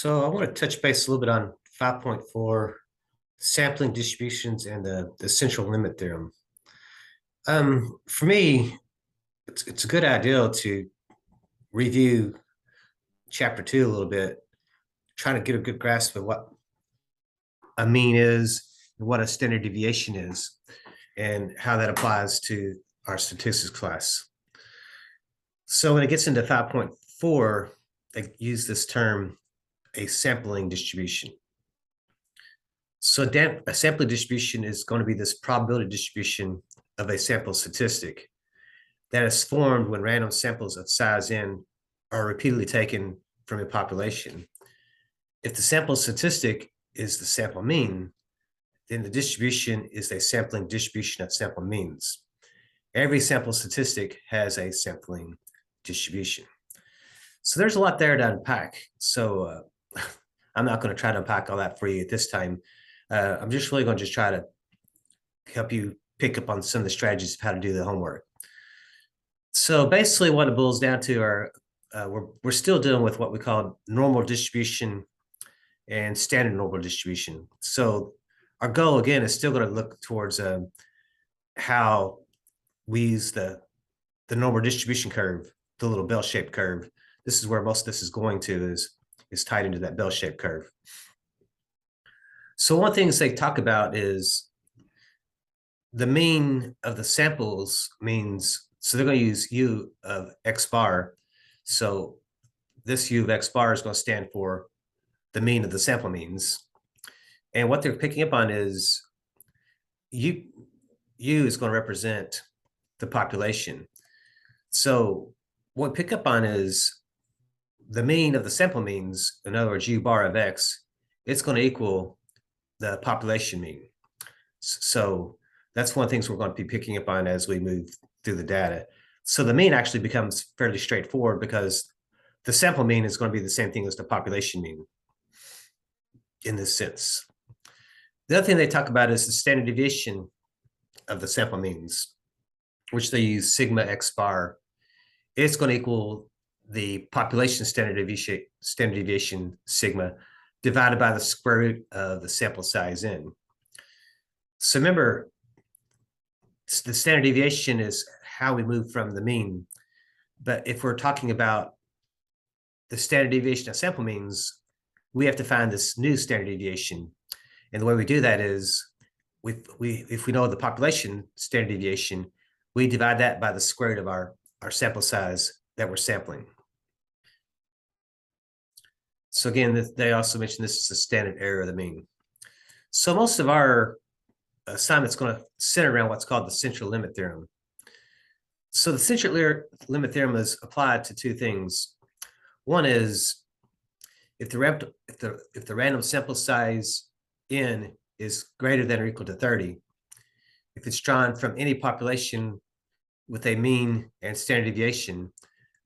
So I want to touch base a little bit on 5.4 sampling distributions and the central limit theorem. For me, it's a good idea to review chapter 2 a little bit, trying to get a good grasp of what a mean is and what a standard deviation is and how that applies to our statistics class. So when it gets into 5.4, they use this term, a sampling distribution. So a sampling distribution is going to be this probability distribution of a sample statistic that is formed when random samples of size n are repeatedly taken from a population. If the sample statistic is the sample mean, then the distribution is a sampling distribution of sample means. Every sample statistic has a sampling distribution. So there's a lot there to unpack. So I'm not going to try to unpack all that for you at this time. I'm just really going to just try to help you pick up on some of the strategies of how to do the homework. So basically what it boils down to are we're still dealing with what we call normal distribution and standard normal distribution. So our goal, again, is still going to look towards how we use the normal distribution curve, the little bell-shaped curve. This is where most of this is going to is tied into that bell-shaped curve. So one of the things they talk about is the mean of the samples means, so they're going to use U of X bar. So this U of X bar is going to stand for the mean of the sample means. And what they're picking up on is U is going to represent the population. So what we pick up on is the mean of the sample means, in other words, U bar of X, it's going to equal the population mean. So that's one of the things we're going to be picking up on as we move through the data. So the mean actually becomes fairly straightforward because the sample mean is going to be the same thing as the population mean in this sense. The other thing they talk about is the standard deviation of the sample means, which they use sigma X bar. It's going to equal the population standard deviation sigma divided by the square root of the sample size n. So remember, the standard deviation is how we move from the mean. But if we're talking about the standard deviation of sample means, we have to find this new standard deviation. And the way we do that is, if we know the population standard deviation, we divide that by the square root of our sample size that we're sampling. So again, they also mentioned this is the standard error of the mean. So most of our assignment's going to center around what's called the central limit theorem. So the central limit theorem is applied to two things. One is if the random sample size n is greater than or equal to 30, if it's drawn from any population with a mean and standard deviation,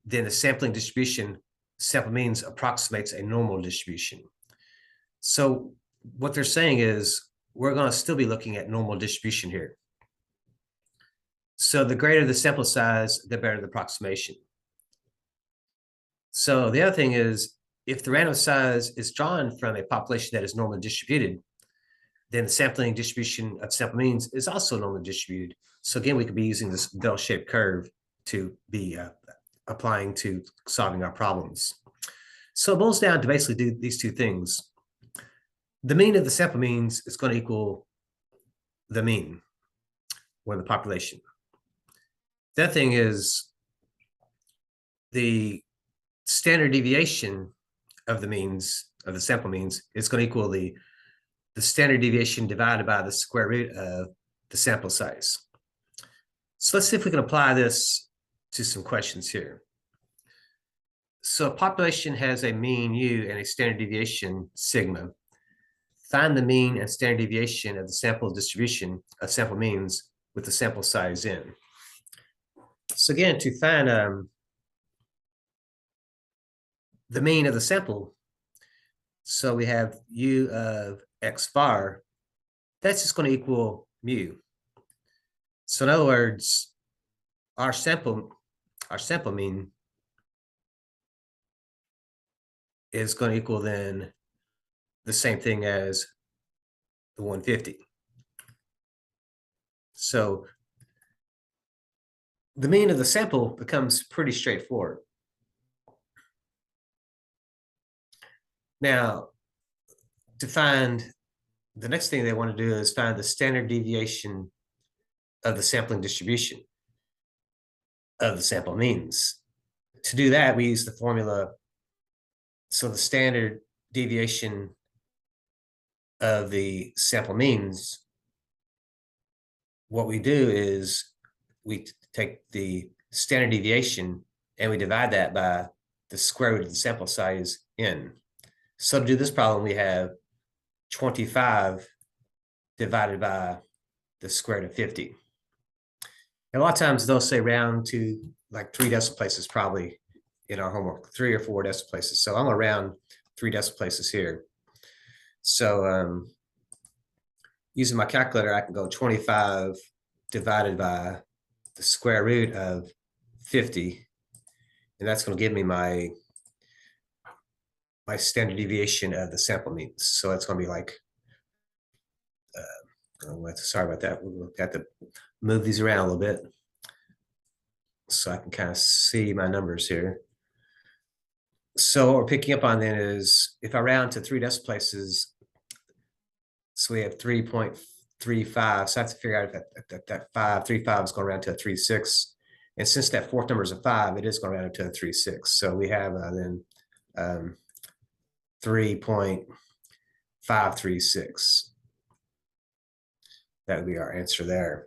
then the sampling distribution, sample means, approximates a normal distribution. So what they're saying is we're going to still be looking at normal distribution here. So the greater the sample size, the better the approximation. So the other thing is, if the random size is drawn from a population that is normally distributed, then the sampling distribution of sample means is also normally distributed. So again, we could be using this bell-shaped curve to be applying to solving our problems. So it boils down to basically do these two things. The mean of the sample means is going to equal the mean, or the population. The other thing is the standard deviation of the means, of the sample means, is going to equal the standard deviation divided by the square root of the sample size. So let's see if we can apply this to some questions here. So a population has a mean U and a standard deviation sigma. Find the mean and standard deviation of the sample distribution of sample means with the sample size n. So again, to find the mean of the sample, so we have U of X bar, that's just going to equal mu. So in other words, our sample mean is going to equal then the same thing as the 150. So the mean of the sample becomes pretty straightforward. Now, to find the next thing they want to do is find the standard deviation of the sampling distribution of the sample means. To do that, we use the formula. So the standard deviation of the sample means, what we do is we take the standard deviation and we divide that by the square root of the sample size n. So to do this problem, we have 25 divided by the square root of 50. And a lot of times they'll say round to like 3 decimal places probably in our homework, 3 or 4 decimal places. So I'm gonna round 3 decimal places here. So using my calculator, I can go 25 divided by the square root of 50. And that's gonna give me my standard deviation of the sample means. So it's gonna be like, sorry about that. We'll have to move these around a little bit so I can kind of see my numbers here. So what we're picking up on then is if I round to 3 decimal places, so we have 3.35. So I have to figure out if that 535 is going to round to a 36. And since that fourth number is a 5, it is going to round to a 36. So we have then 3.536. That would be our answer there.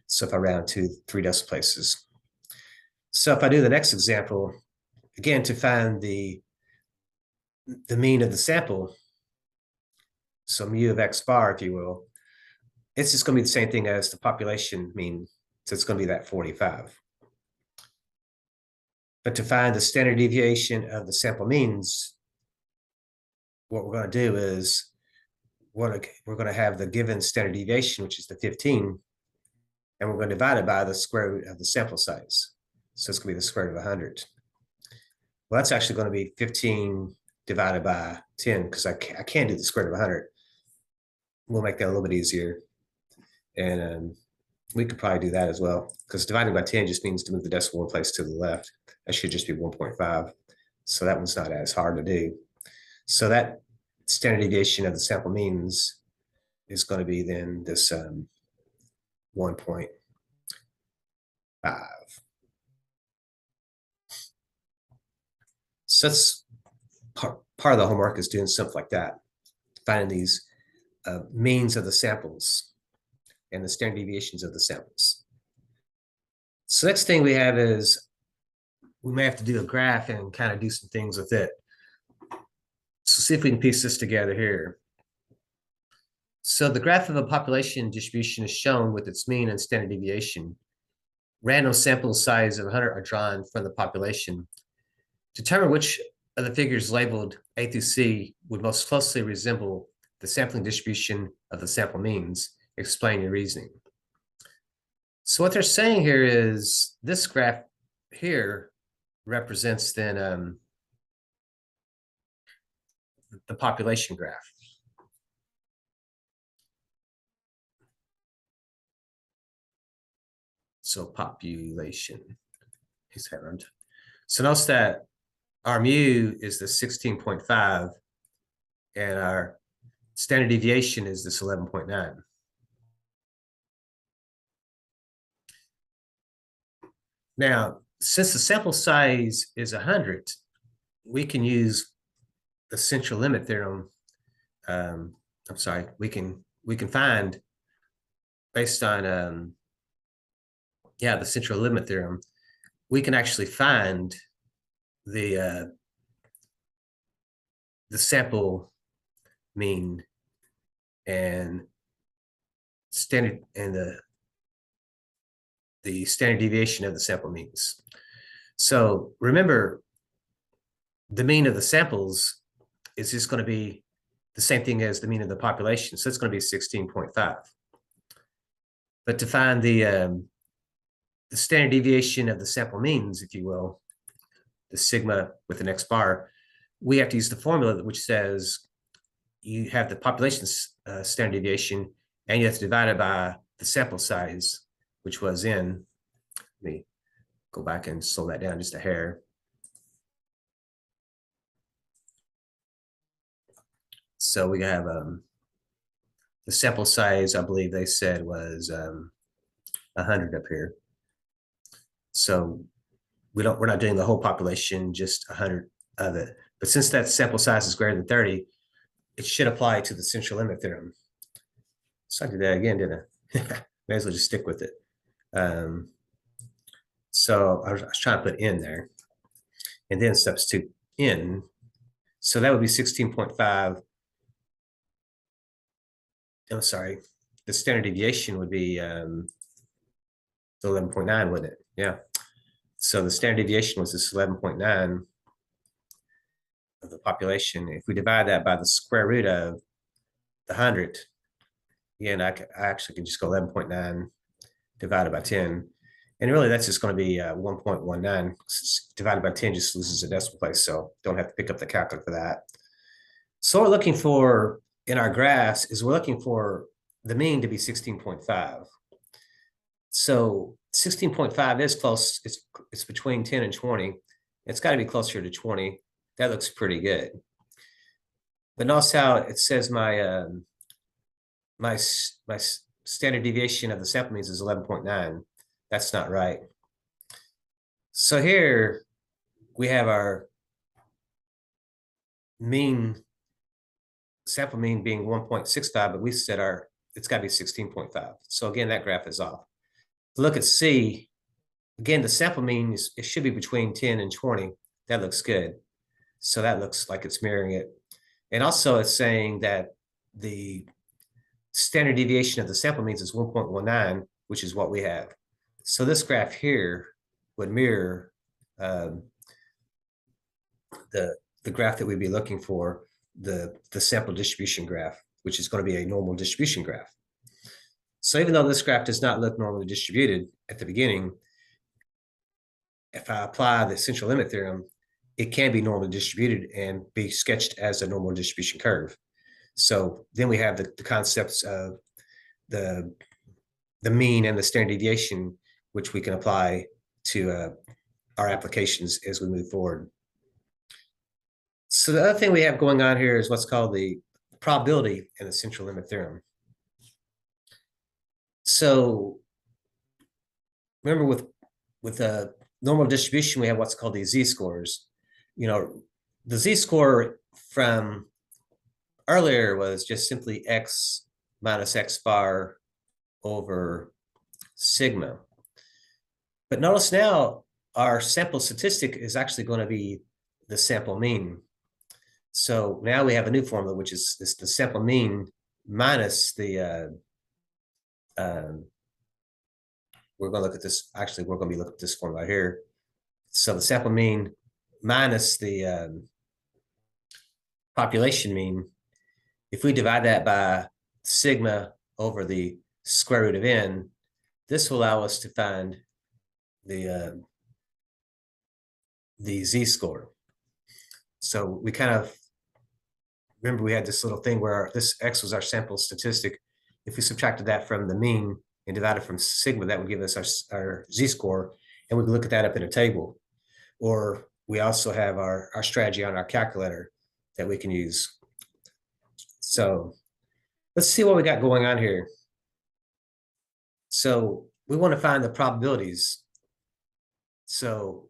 So if I round to 3 decimal places. So if I do the next example, again, to find the mean of the sample, so mu of x bar, if you will, it's just going to be the same thing as the population mean. So it's going to be that 45. But to find the standard deviation of the sample means, what we're going to do is we're going to have the given standard deviation, which is the 15, and we're going to divide it by the square root of the sample size. So it's going to be the square root of 100. Well, that's actually going to be 15 divided by 10 because I can't do the square root of 100. We'll make that a little bit easier. And we could probably do that as well because dividing by 10 just means to move the decimal one place to the left. That should just be 1.5. So that one's not as hard to do. So that standard deviation of the sample means is going to be then this 1.5. So that's part of the homework is doing stuff like that, finding these means of the samples and the standard deviations of the samples. So next thing we have is we may have to do a graph and kind of do some things with it. So see if we can piece this together here. So the graph of a population distribution is shown with its mean and standard deviation. Random sample size of 100 are drawn from the population. Determine which of the figures labeled A through C would most closely resemble the sampling distribution of the sample means. Explain your reasoning. So what they're saying here is this graph here represents then the population graph. So population is having. So notice that our mu is the 16.5 and our standard deviation is this 11.9. Now, since the sample size is 100, we can use the central limit theorem. I'm sorry, we can find based on the central limit theorem, we can actually find the sample mean and standard and the standard deviation of the sample means. So remember, the mean of the samples is just going to be the same thing as the mean of the population. So it's going to be 16.5. But to find the standard deviation of the sample means, if you will, the sigma with an x bar, we have to use the formula which says you have the population standard deviation, and you have to divide it by the sample size, which was in, let me go back and slow that down just a hair. So we have the sample size, I believe they said was 100 up here. So we're not doing the whole population, just 100 of it. But since that sample size is greater than 30, it should apply to the central limit theorem. So I did that again, didn't I? May as well just stick with it. So I was trying to put in there and then substitute in. So that would be 16.5. I'm sorry. The standard deviation would be 11.9, wouldn't it? Yeah. So the standard deviation was this 11.9 of the population. If we divide that by the square root of the 100, again, I actually can just go 11.9 divided by 10. And really, that's just going to be 1.19. Divided by 10 just loses a decimal place, so don't have to pick up the calculator for that. So what we're looking for in our graphs is we're looking for the mean to be 16.5. So 16.5 is close. It's between 10 and 20. It's got to be closer to 20. That looks pretty good. But notice how it says my standard deviation of the sample means is 11.9. That's not right. So here we have our mean, sample mean being 1.65, but we said it's got to be 16.5. So again, that graph is off. Look at C. Again, the sample mean it should be between 10 and 20. That looks good. So that looks like it's mirroring it. And also it's saying that the standard deviation of the sample means is 1.19, which is what we have. So this graph here would mirror the graph that we'd be looking for, the sample distribution graph, which is going to be a normal distribution graph. So even though this graph does not look normally distributed at the beginning, if I apply the central limit theorem, it can be normally distributed and be sketched as a normal distribution curve. So then we have the concepts of the mean and the standard deviation, which we can apply to our applications as we move forward. So the other thing we have going on here is what's called the probability in the central limit theorem. So remember with a normal distribution, we have what's called the z-scores. You know, the z-score from earlier was just simply x minus x bar over sigma. But notice now our sample statistic is actually going to be the sample mean. So now we have a new formula, which is the sample mean minus the, we're going to look at this, actually, we're going to be looking at this formula here. So the sample mean minus the population mean, if we divide that by sigma over the square root of n, this will allow us to find the z-score. So we kind of, remember we had this little thing where this x was our sample statistic. If we subtracted that from the mean and divided from sigma, that would give us our z-score, and we can look at that up in a table. Or we also have our strategy on our calculator that we can use. So let's see what we got going on here. So we want to find the probabilities. So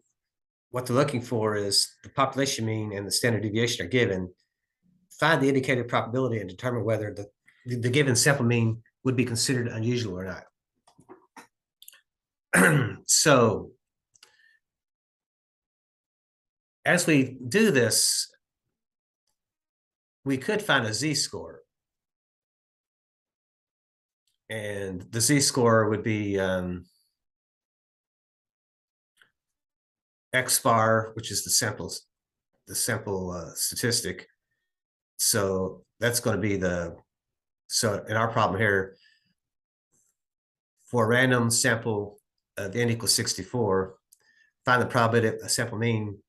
what they're looking for is the population mean and the standard deviation are given. Find the indicated probability and determine whether the given sample mean would be considered unusual or not. So as we do this, we could find a z-score. And the z-score would be x bar, which is the sample statistic. So that's going to be so in our problem here, for a random sample of n equals 64, find the probability of a sample mean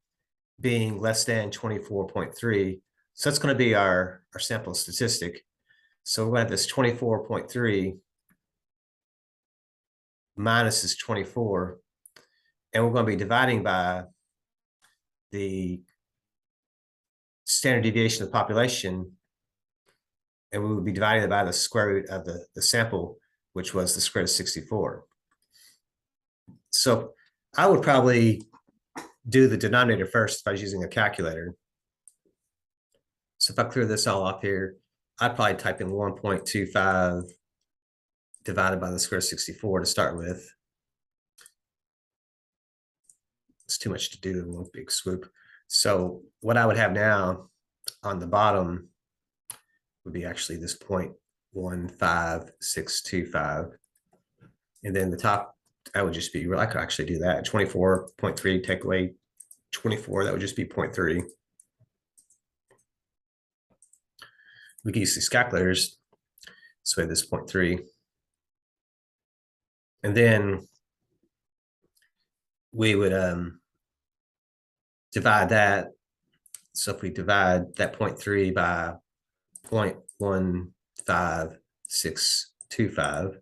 being less than 24.3. So that's going to be our sample statistic. So we're going to have this 24.3 minus this 24, and we're going to be dividing by the standard deviation of the population, and we would be dividing it by the square root of the sample, which was the square root of 64. So I would probably do the denominator first if I was using a calculator. So if I clear this all off here, I'd probably type in 1.25 divided by the square root of 64 to start with. It's too much to do in one big swoop. So what I would have now on the bottom would be actually this 0.15625. And then the top, that would just be, I could actually do that. 24.3, take away 24, that would just be 0.3. We can use these calculators. So we have this 0.3. And then we would divide that. So if we divide that 0.3 by 0.15625,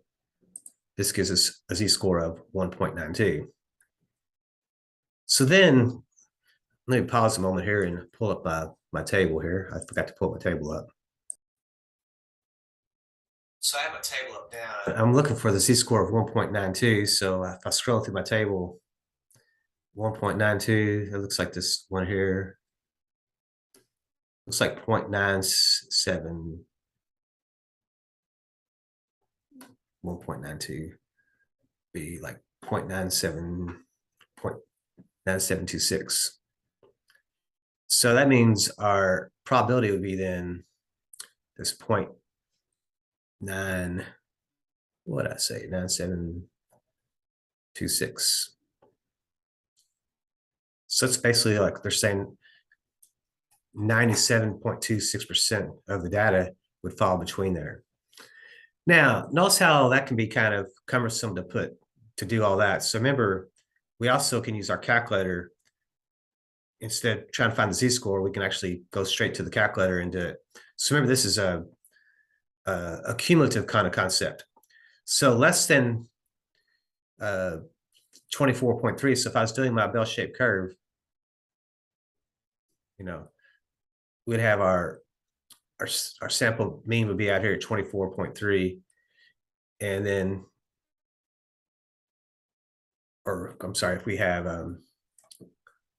this gives us a z-score of 1.92. So then, let me pause a moment here and pull up my table here. I forgot to pull my table up. So I have my table up now. I'm looking for the z-score of 1.92. So if I scroll through my table, 1.92, it looks like this one here. Looks like 0.97. 1.92 be like 0.9726. So that means our probability would be then this 0.9, what did I say, 9726. So it's basically like they're saying 97.26% of the data would fall between there. Now, notice how that can be kind of cumbersome to do all that. So remember, we also can use our calculator. Instead of trying to find the z-score, we can actually go straight to the calculator and do it. So remember, this is a cumulative kind of concept. So less than 24.3. So if I was doing my bell-shaped curve, we'd have our sample mean would be out here at 24.3, and then, or I'm sorry, if we have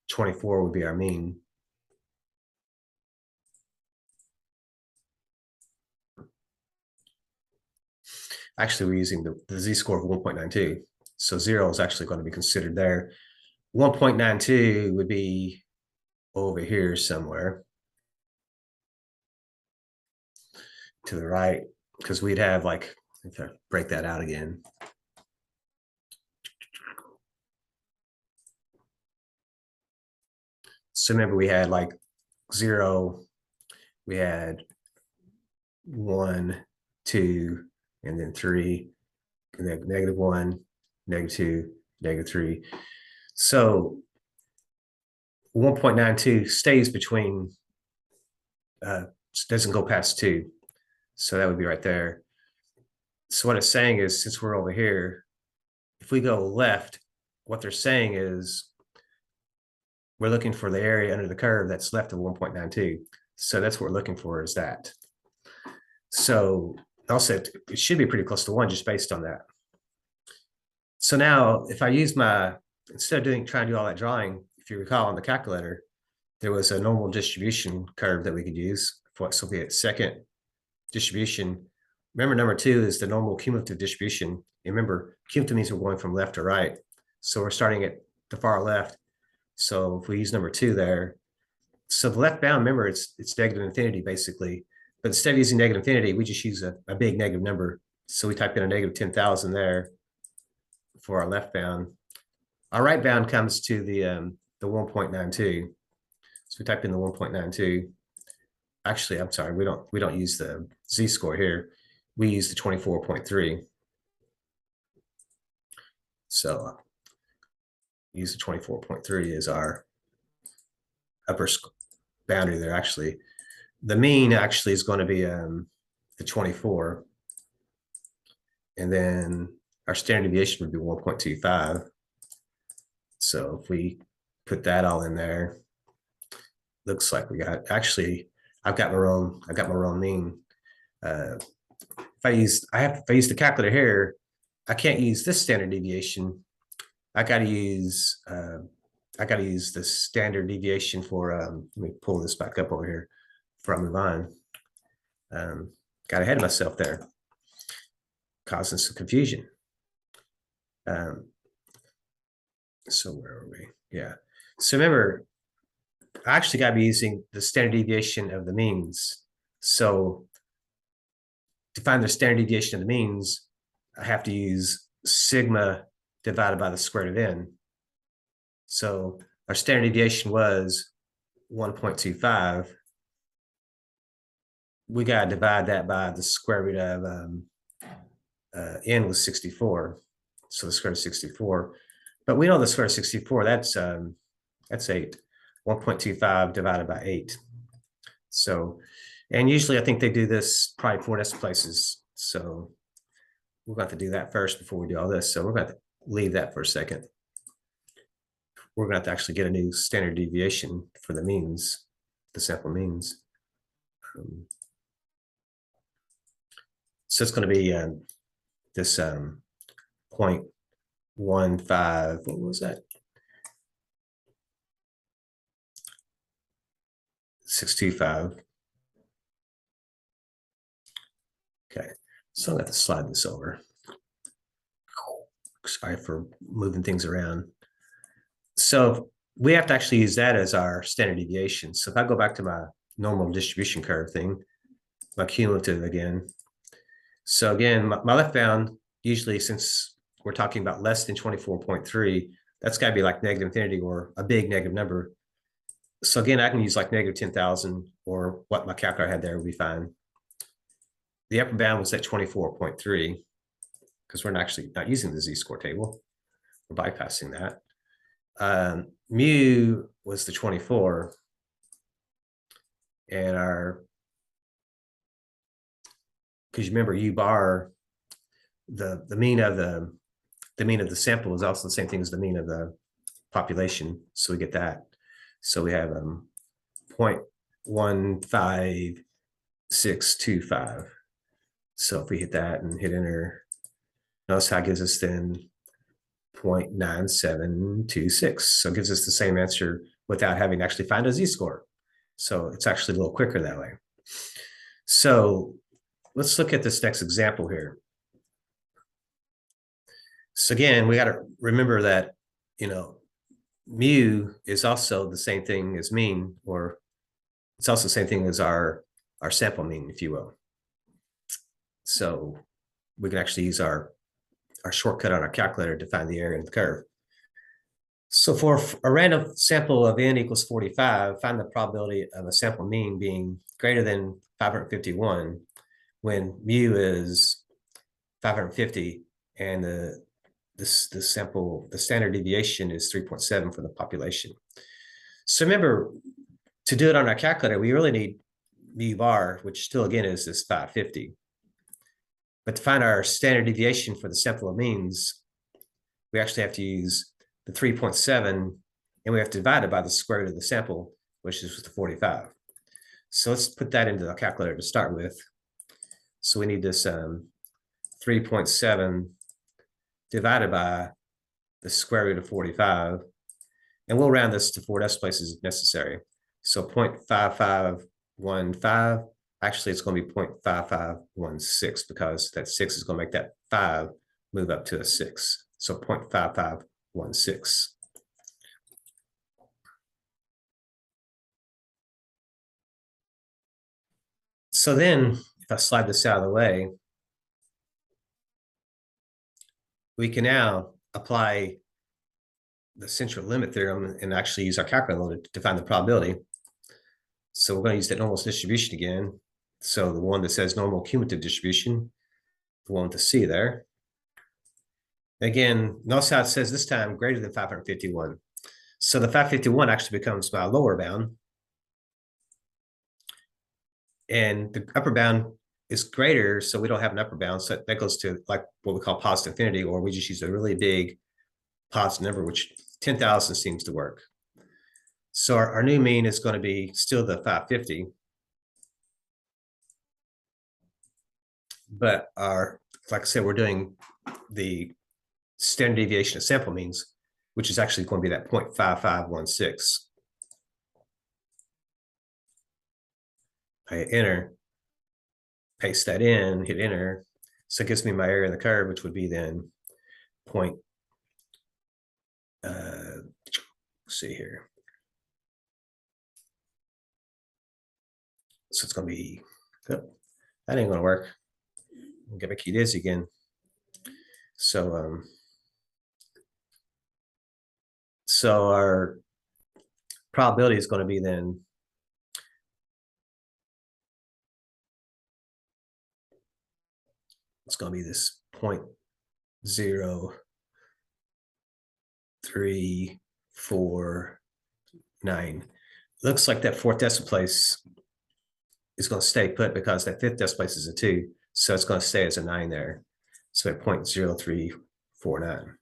24 would be our mean. Actually, we're using the z-score of 1.92. So 0 is actually going to be considered there. 1.92 would be over here somewhere to the right, because we'd have like, if I break that out again. So remember, we had like 0, we had 1, 2, and then 3, and then -1, -2, -3. So 1.92 stays between, doesn't go past 2. So that would be right there. So what it's saying is, since we're over here, if we go left, what they're saying is we're looking for the area under the curve that's left of 1.92. So that's what we're looking for, is that. So also, it should be pretty close to 1 just based on that. So now if I use instead of trying to do all that drawing, if you recall on the calculator, there was a normal distribution curve that we could use for, so we had second distribution. Remember, number 2 is the normal cumulative distribution. And remember, cumulative means we're going from left to right. So we're starting at the far left. So if we use number 2 there, so the left bound, remember, it's negative infinity basically. But instead of using negative infinity, we just use a big negative number. So we type in a negative 10,000 there for our left bound. Our right bound comes to the 1.92. So we type in the 1.92. Actually, I'm sorry, we don't use the z-score here. We use the 24.3. So use the 24.3 as our upper boundary there. Actually, the mean actually is going to be the 24, and then our standard deviation would be 1.25. So if we put that all in there, looks like we got, actually, I've got my wrong mean. If I use the calculator here, I can't use this standard deviation. I got to use the standard deviation for, let me pull this back up over here before I move on. Got ahead of myself there, causing some confusion. So where are we? Yeah. So remember, I actually got to be using the standard deviation of the means. So to find the standard deviation of the means, I have to use sigma divided by the square root of n. So our standard deviation was 1.25. We got to divide that by the square root of n was 64. So the square root of 64. But we know the square root of 64, that's 8. 1.25 divided by 8. So, and usually I think they do this probably 4 decimal places. So we're going to have to do that first before we do all this. So we're going to leave that for a second. We're going to have to actually get a new standard deviation for the means, the sample means. So it's going to be this 0.15, what was that? 625. Okay, so I'm going to slide this over. Sorry for moving things around. So we have to actually use that as our standard deviation. So if I go back to my normal distribution curve thing, my cumulative again. So again, my left bound, usually since we're talking about less than 24.3, that's got to be like negative infinity or a big negative number. So again, I can use like negative 10,000 or what my calculator had there would be fine. The upper bound was at 24.3 because we're actually not using the z-score table. We're bypassing that. Mu was the 24, and because you remember u bar, the mean of the sample is also the same thing as the mean of the population, so we get that. So we have 0.15625. So if we hit that and hit enter, notice how it gives us then 0.9726. So it gives us the same answer without having to actually find a z-score. So it's actually a little quicker that way. So let's look at this next example here. So again, we got to remember that, mu is also the same thing as mean, or it's also the same thing as our sample mean, if you will. So we can actually use our shortcut on our calculator to find the area in the curve. So for a random sample of n equals 45, find the probability of a sample mean being greater than 551 when mu is 550 and the standard deviation is 3.7 for the population. So remember, to do it on our calculator, we really need mu bar, which still again is this 550. But to find our standard deviation for the sample of means, we actually have to use the 3.7, and we have to divide it by the square root of the sample, which is the 45. So let's put that into the calculator to start with. So we need this 3.7 divided by the square root of 45, and we'll round this to 4 decimal places if necessary. So 0.5515, actually it's going to be 0.5516 because that 6 is going to make that 5 move up to a 6. So 0.5516. So then if I slide this out of the way, we can now apply the central limit theorem and actually use our calculator to find the probability. So we're going to use that normal distribution again. So the one that says normal cumulative distribution, the one with the C there. Again, notice how it says this time greater than 551. So the 551 actually becomes my lower bound. And the upper bound is greater, so we don't have an upper bound. So that goes to like what we call positive infinity, or we just use a really big positive number, which 10,000 seems to work. So our new mean is going to be still the 550. But like I said, we're doing the standard deviation of sample means, which is actually going to be that 0.5516. I hit enter, paste that in, hit enter. So it gives me my area in the curve, which would be then point, let's see here. So it's going to be, oh, that ain't going to work. I'll get my key dizzy again. So, so our probability is going to be then it's going to be this 0.0349. Looks like that fourth decimal place is going to stay put because that fifth decimal place is a 2. So it's going to stay as a 9 there. So at 0.0349.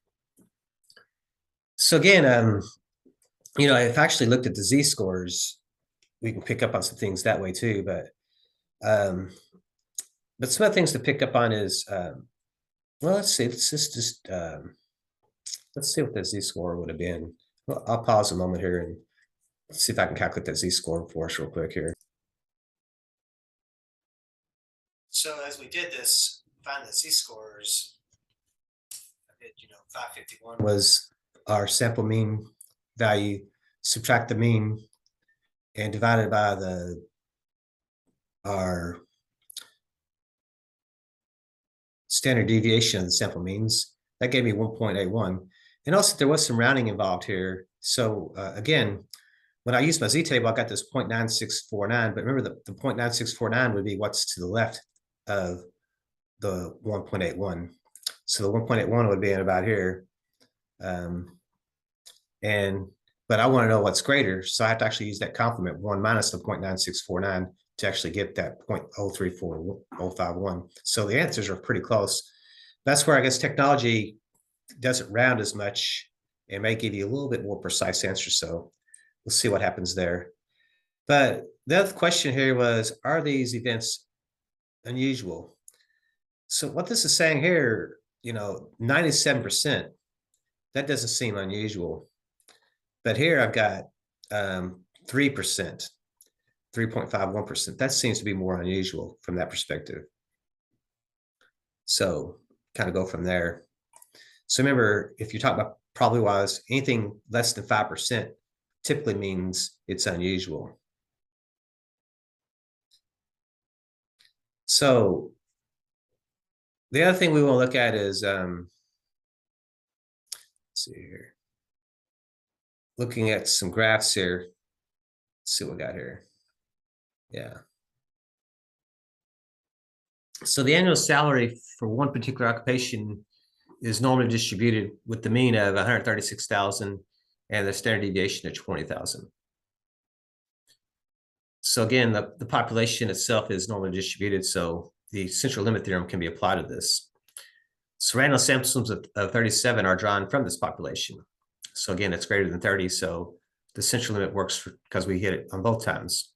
So again, I've actually looked at the z-scores. We can pick up on some things that way too, but some of the things to pick up on is, well, let's see. Let's just let's see what the z-score would have been. Well, I'll pause a moment here and see if I can calculate that z-score for us real quick here. So as we did this, find the z-scores, 551 was our sample mean value, subtract the mean, and divided by our standard deviation of the sample means. That gave me 1.81. And also there was some rounding involved here. So again, when I used my z-table, I got this 0.9649, but remember the 0.9649 would be what's to the left of the 1.81. So the 1.81 would be in about here. But I want to know what's greater. So I have to actually use that complement 1 minus the 0.9649 to actually get that 0.034051. So the answers are pretty close. That's where I guess technology doesn't round as much and may give you a little bit more precise answers. So we'll see what happens there. But the other question here was, are these events unusual? So what this is saying here, 97%, that doesn't seem unusual. But here I've got 3%, 3.51%. That seems to be more unusual from that perspective. So kind of go from there. So remember, if you talk about probability wise, anything less than 5% typically means it's unusual. So the other thing we want to look at is, let's see here, looking at some graphs here. Let's see what we got here. Yeah. So the annual salary for one particular occupation is normally distributed with the mean of 136,000 and the standard deviation of 20,000. So again, the population itself is normally distributed, so the central limit theorem can be applied to this. So random samples of 37 are drawn from this population. So again, it's greater than 30, so the central limit works because we hit it on both times.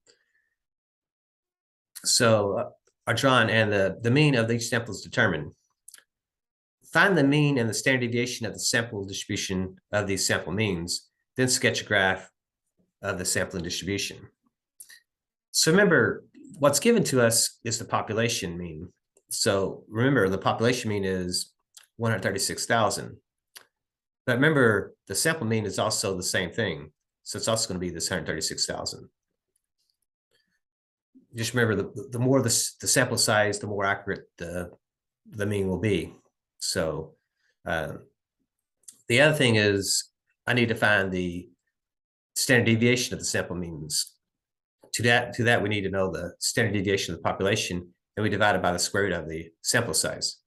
So are drawn, and the mean of each sample is determined. Find the mean and the standard deviation of the sample distribution of these sample means, then sketch a graph of the sampling distribution. So remember, what's given to us is the population mean. So remember, the population mean is 136,000. But remember, the sample mean is also the same thing. So it's also going to be this 136,000. Just remember, the more the sample size, the more accurate the mean will be. So the other thing is I need to find the standard deviation of the sample means. To that, we need to know the standard deviation of the population, and we divide it by the square root of the sample size.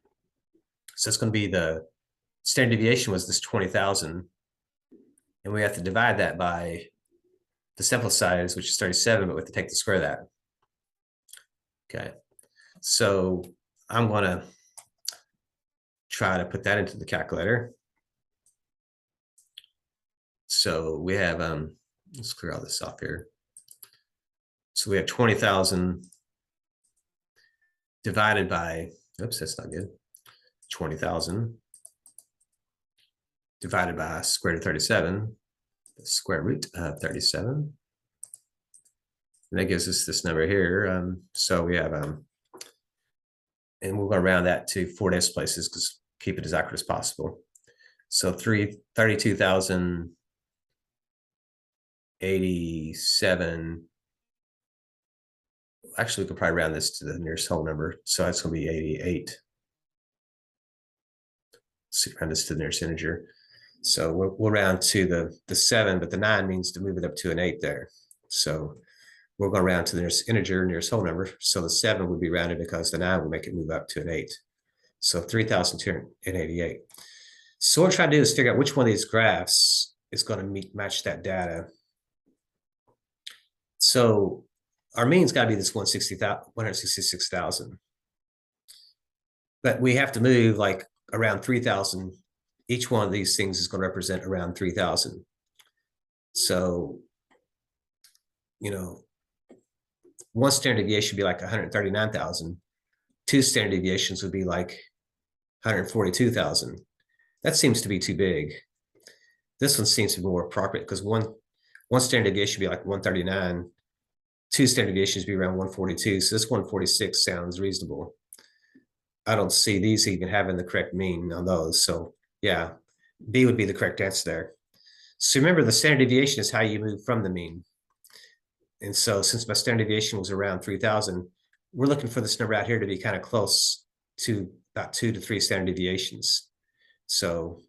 So it's going to be the standard deviation was this 20,000. And we have to divide that by the sample size, which is 37, but we have to take the square of that. Okay, so I'm going to try to put that into the calculator. So we have, let's clear all this off here. So we have 20,000 divided by, oops, that's not good. 20,000 divided by square root of 37, the square root of 37. And that gives us this number here. So we have, and we're going to round that to 4 decimal places because keep it as accurate as possible. So 32,087. Actually, we could probably round this to the nearest whole number. So that's going to be 88. Let's round this to the nearest integer. So we'll round to the 7, but the 9 means to move it up to an 8 there. So we're going to round to the nearest integer, nearest whole number. So the 7 would be rounded because the 9 will make it move up to an 8. So 3,288. So what we're trying to do is figure out which one of these graphs is going to match that data. So our mean's got to be this 166,000. But we have to move like around 3,000. Each one of these things is going to represent around 3,000. So, one standard deviation would be like 139,000. 2 standard deviations would be like 142,000. That seems to be too big. This one seems to be more appropriate because one standard deviation would be like 139. 2 standard deviations would be around 142. So this 146 sounds reasonable. I don't see these even having the correct mean on those. So yeah, B would be the correct answer there. So remember, the standard deviation is how you move from the mean. And so since my standard deviation was around 3,000, we're looking for this number out here to be kind of close to about 2 to 3 standard deviations. So,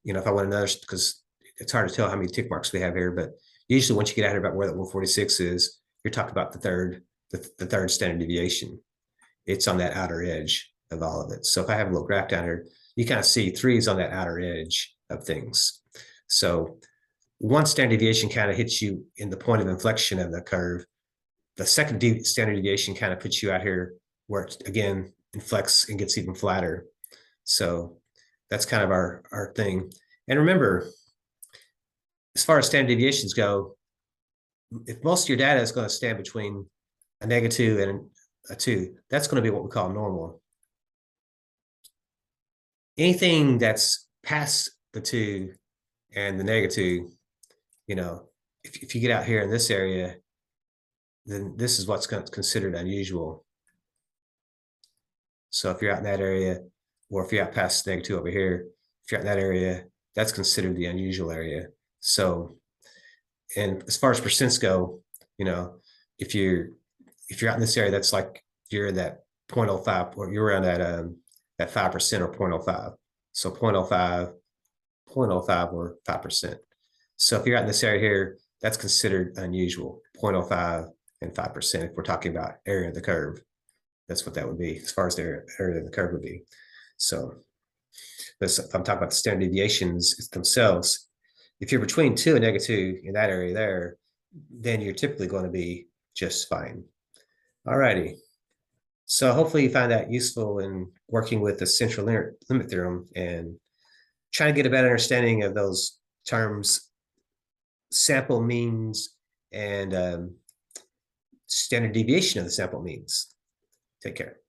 if I want another, because it's hard to tell how many tick marks we have here, but usually once you get out here about where that 146 is, you're talking about the third standard deviation. It's on that outer edge of all of it. So if I have a little graph down here, you kind of see 3 is on that outer edge of things. So 1 standard deviation kind of hits you in the point of inflection of the curve. The second standard deviation kind of puts you out here where it, again, inflects and gets even flatter. So that's kind of our thing. And remember, as far as standard deviations go, if most of your data is going to stand between a -2 and a 2, that's going to be what we call normal. Anything that's past the 2 and the -2, if you get out here in this area, then this is what's considered unusual. So if you're out in that area, or if you're out past -2 over here, if you're out in that area, that's considered the unusual area. So, and as far as percents go, if you're out in this area, that's like you're in that 0.05, or you're around that 5% or 0.05. So 0.05, 0.05, or 5%. So if you're out in this area here, that's considered unusual, 0.05 and 5%. If we're talking about area of the curve, that's what that would be as far as the area of the curve would be. So if I'm talking about the standard deviations themselves, if you're between 2 and -2 in that area there, then you're typically going to be just fine. All righty. So hopefully you find that useful in working with the central limit theorem and trying to get a better understanding of those terms, sample means, and standard deviation of the sample means. Take care.